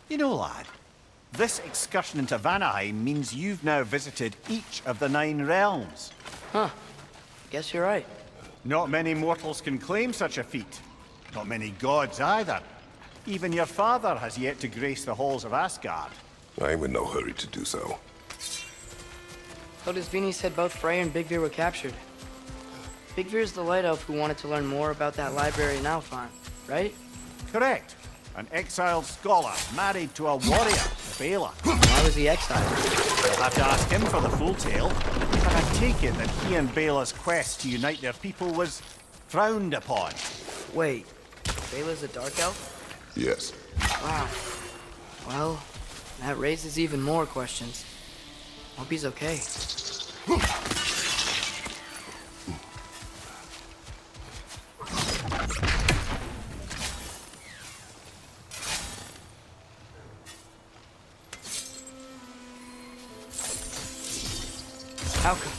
You know, lad, this excursion into Vanaheim means you've now visited each of the 9 realms. Huh. Guess you're right. Not many mortals can claim such a feat. Not many gods either. Even your father has yet to grace the halls of Asgard. I'm in no hurry to do so. Hildsvini said both Freya and Big were captured. Big the light elf who wanted to learn more about that library in Alfheim, right? Correct. An exiled scholar married to a warrior, Bela. Why was he exiled? You'll have to ask him for the full tale. But I take it that he and Bela's quest to unite their people was frowned upon. Wait, Bela's a dark elf? Yes. Wow. Well, that raises even more questions. Hope he's okay. How come?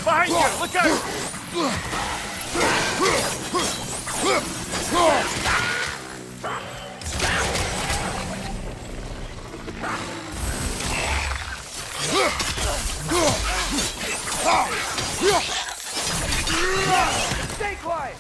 Behind you! Look out! Stay quiet!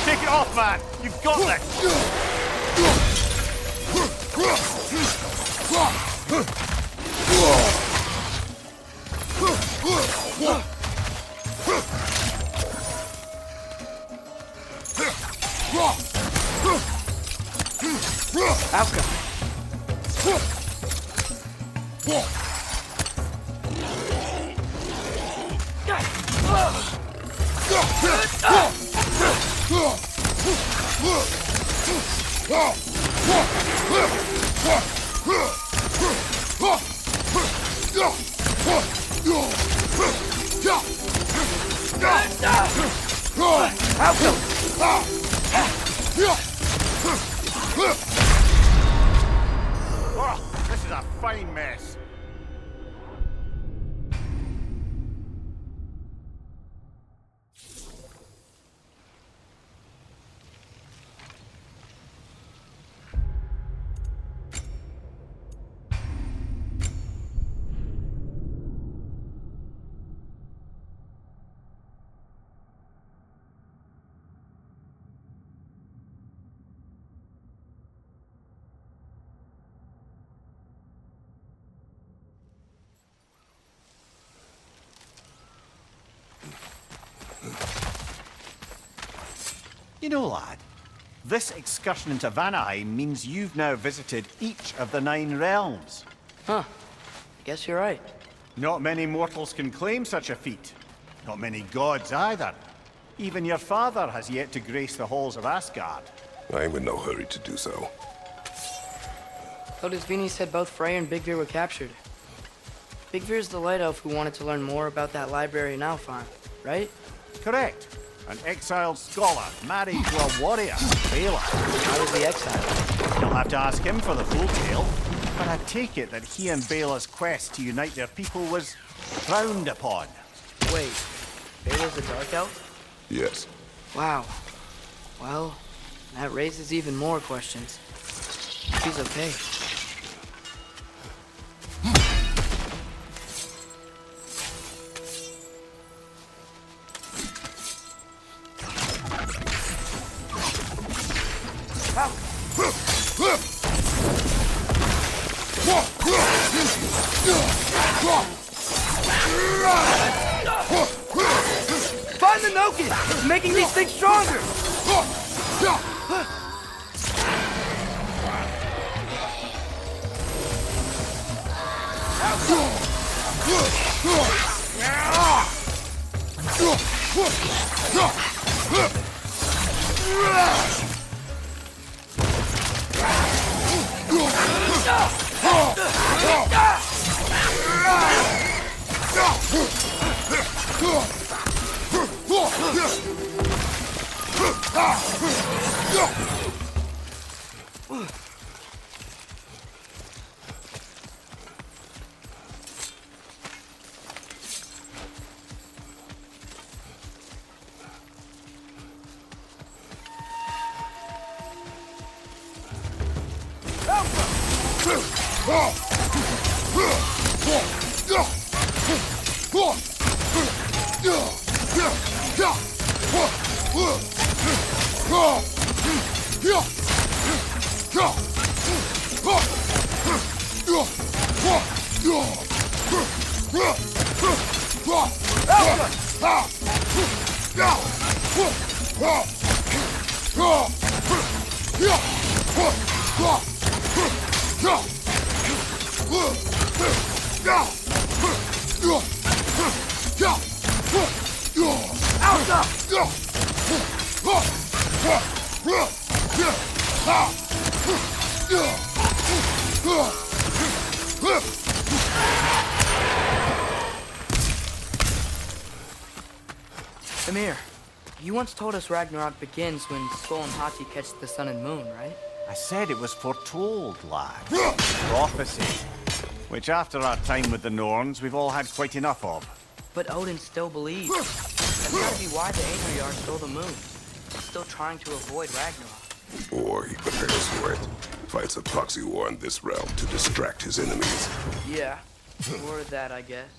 Take it off, man! You've got this! Outcome. Oh, this is a fine mess. You know, lad, this excursion into Vanaheim means you've now visited each of the 9 realms. Huh. Guess you're right. Not many mortals can claim such a feat. Not many gods either. Even your father has yet to grace the halls of Asgard. I'm in no hurry to do so. Hildsvini said both Freya and Big were captured. Big the light elf who wanted to learn more about that library in Alfheim, right? Correct. An exiled scholar married to a warrior, Bela. Why was he exiled? You'll have to ask him for the full tale. But I take it that he and Bela's quest to unite their people was frowned upon. Wait, Bela's a dark elf? Yes. Wow. Well, that raises even more questions. He's okay. Find the Noken! It's making these things stronger! Amir, you once told us Ragnarok begins when Skull and Hati catch the sun and moon, right? I said it was foretold, lad. Prophecy. Which after our time with the Norns, we've all had quite enough of. But Odin still believes. That's gotta be why the Einherjar stole the moon. He's still trying to avoid Ragnarok. Or he prepares for it. Fights a proxy war in this realm to distract his enemies. Yeah, or that, I guess.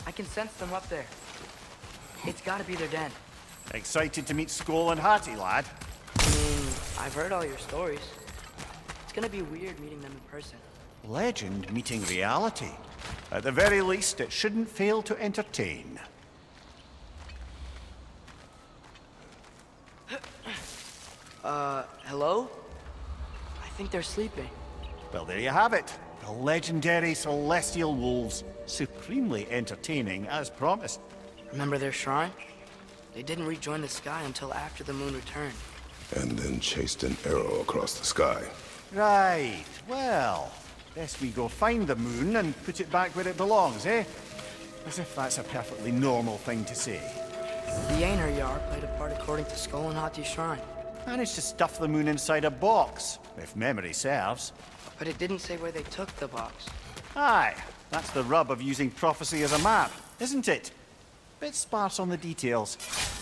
I can sense them up there. It's gotta be their den. Excited to meet Skull and Hati, lad? I mean, I've heard all your stories. It's gonna be weird meeting them in person. Legend meeting reality. At the very least, it shouldn't fail to entertain. Hello? I think they're sleeping. Well, there you have it. The legendary celestial wolves. Supremely entertaining, as promised. Remember their shrine? They didn't rejoin the sky until after the moon returned. And then chased an arrow across the sky. Right. Well, best we go find the moon and put it back where it belongs, eh? As if that's a perfectly normal thing to say. The Einherjar played a part according to Skull and Hati's shrine. Managed to stuff the moon inside a box, if memory serves. But it didn't say where they took the box. Aye, that's the rub of using prophecy as a map, isn't it? Bit sparse on the details.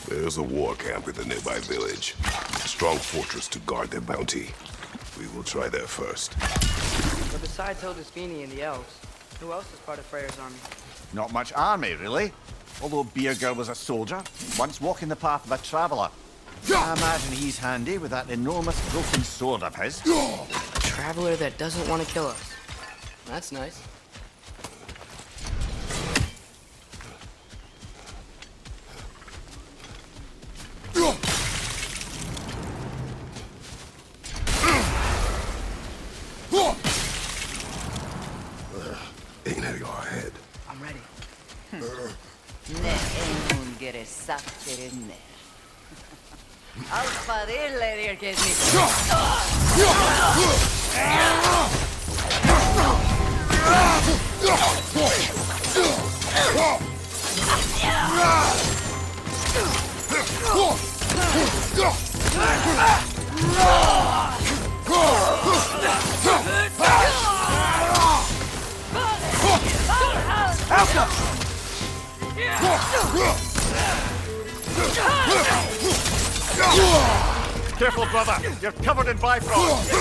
There's a war camp in the nearby village. A strong fortress to guard their bounty. We will try there first. But besides Hildsvini and the elves, who else is part of Freya's army? Not much army, really. although Birger was a soldier, once walking the path of a traveller. I imagine he's handy with that enormous broken sword of his. A traveler that doesn't want to kill us. That's nice. Ain't it your head? I'm ready. Ne en gere sakter in there. Alfa dille get me. Careful, brother! You're covered in bifrost!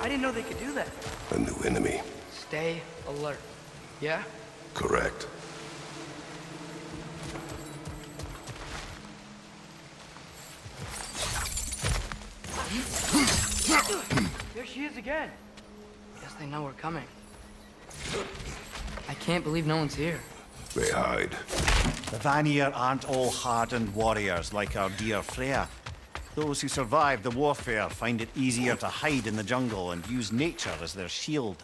I didn't know they could do that. A new enemy. Stay alert. Yeah? Correct. There she is again. Guess they know we're coming. I can't believe no one's here. They hide. The Vanir aren't all hardened warriors like our dear Freya. Those who survive the warfare find it easier to hide in the jungle and use nature as their shield.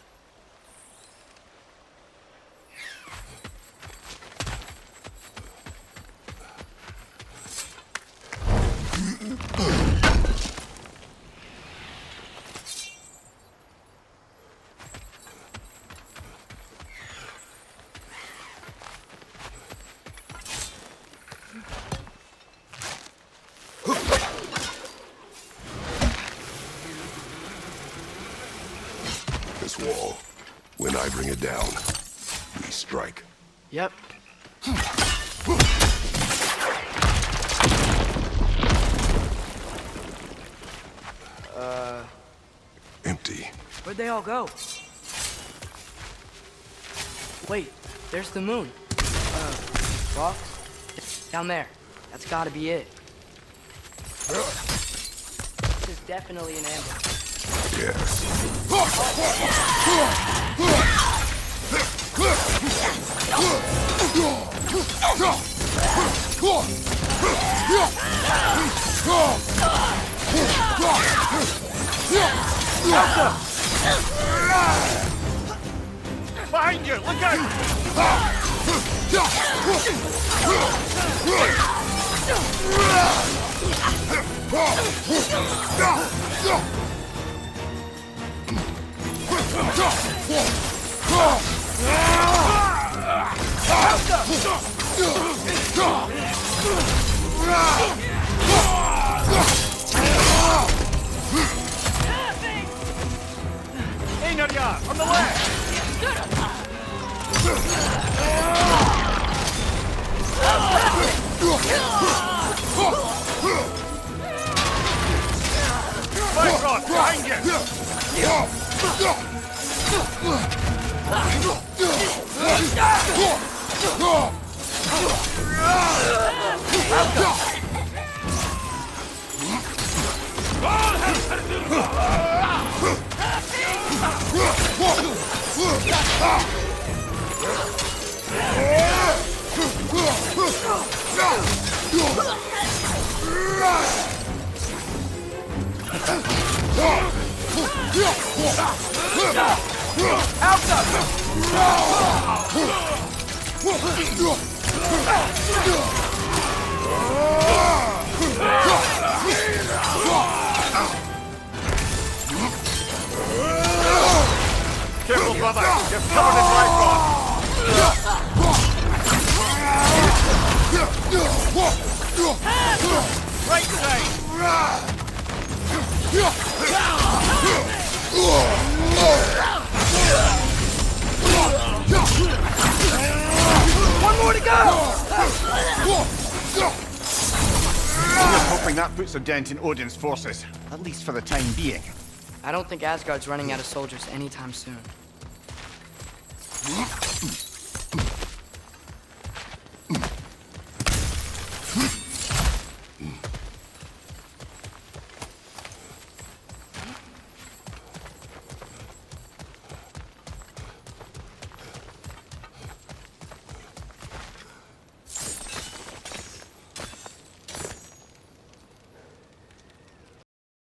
This wall. When I bring it down, we strike. Yep. Empty. Where'd they all go? Wait, there's the moon. Rocks? Down there. That's gotta be it. This is definitely an ambush. Yes. Behind you! Look out! Einarja, on the left! Bifrost, behind you! brother! You're covered in Bifrost! Right side! One more to go! Just hoping that puts a dent in Odin's forces, at least for the time being. I don't think Asgard's running out of soldiers anytime soon.